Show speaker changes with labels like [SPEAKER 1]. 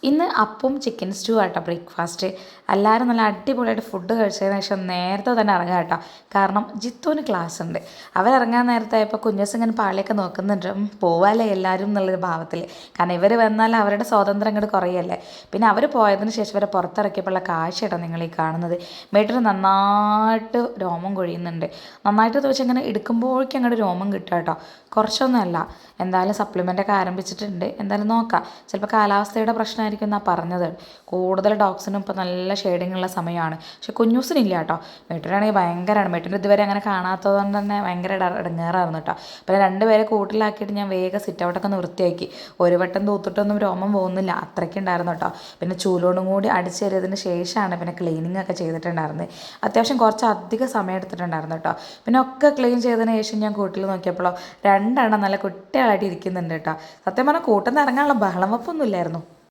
[SPEAKER 1] ഇന്ന് അപ്പവും chicken stew ആട്ടോ ബ്രേക്ക്ഫാസ്റ്റ്. എല്ലാവരും നല്ല അടിപൊളിയായിട്ട് ഫുഡ് കഴിച്ചതിന് ശേഷം നേരത്തെ തന്നെ ഇറങ്ങുക കേട്ടോ. കാരണം ജിത്തുവിന് ക്ലാസ് ഉണ്ട്. അവരിറങ്ങാൻ നേരത്തായപ്പോൾ കുഞ്ഞസ് ഇങ്ങനെ പാളിയൊക്കെ നോക്കുന്നുണ്ട്. പോവാല്ലേ എല്ലാവരും എന്നുള്ളൊരു ഭാവത്തിൽ. കാരണം ഇവർ വന്നാൽ അവരുടെ സ്വാതന്ത്ര്യം ഇങ്ങോട്ട് കുറയല്ലേ. പിന്നെ അവർ പോയതിന് ശേഷം ഇവരെ പുറത്തിറക്കിയപ്പോഴുള്ള കാഴ്ച കേട്ടോ നിങ്ങൾ ഈ കാണുന്നത്. മേട്ടിന് നന്നായിട്ട് രോമം കൊഴിയുന്നുണ്ട്. നന്നായിട്ട് വെച്ചാൽ ഇങ്ങനെ എടുക്കുമ്പോഴേക്കും അങ്ങോട്ട് രോമം കിട്ടുക കേട്ടോ. കുറച്ചൊന്നുമല്ല. എന്തായാലും സപ്ലിമെൻ്റൊക്കെ ആരംഭിച്ചിട്ടുണ്ട്. എന്തായാലും നോക്കാം. ചിലപ്പോൾ കാലാവസ്ഥയുടെ പ്രശ്നമായിരിക്കും എന്നാണ് പറഞ്ഞത്. കൂടുതൽ ഡോഗ്സിനും ഇപ്പോൾ നല്ല ഷെയ്ഡിങ് ഉള്ള സമയമാണ്. പക്ഷെ കുഞ്ഞൂസിനില്ല കേട്ടോ. മേട്ടിനാണെങ്കിൽ ഭയങ്കരമാണ്. മേട്ടിന് ഇതുവരെ അങ്ങനെ കാണാത്തത് കൊണ്ട് തന്നെ ഭയങ്കര ഇടങ്ങേറായിരുന്നു കേട്ടോ. പിന്നെ രണ്ടുപേരെ കൂട്ടിലാക്കിയിട്ട് ഞാൻ വേഗം സിറ്റ് ഔട്ടൊക്കെ ഒന്ന് വൃത്തിയാക്കി. ഒരു വട്ടം തൂത്തിട്ടൊന്നും രോമം പോകുന്നില്ല, അത്രയ്ക്കുണ്ടായിരുന്നു കേട്ടോ. പിന്നെ ചൂലോടും കൂടി അടിച്ചേറിയതിന് ശേഷമാണ് പിന്നെ ക്ലീനിങ് ഒക്കെ ചെയ്തിട്ടുണ്ടായിരുന്നത്. അത്യാവശ്യം കുറച്ച് അധികം സമയം എടുത്തിട്ടുണ്ടായിരുന്നു കേട്ടോ. പിന്നെ ഒക്കെ ക്ലീൻ ചെയ്തതിന് ശേഷം ഞാൻ കൂട്ടിൽ നോക്കിയപ്പോഴോ രണ്ടെണ്ണം നല്ല കുട്ടികളായിട്ട് ഇരിക്കുന്നുണ്ട് കേട്ടോ. സത്യം പറഞ്ഞാൽ കൂട്ടിൽ നിന്ന് ഇറങ്ങാനുള്ള ബഹളം വെപ്പൊന്നും ഇല്ലായിരുന്നു.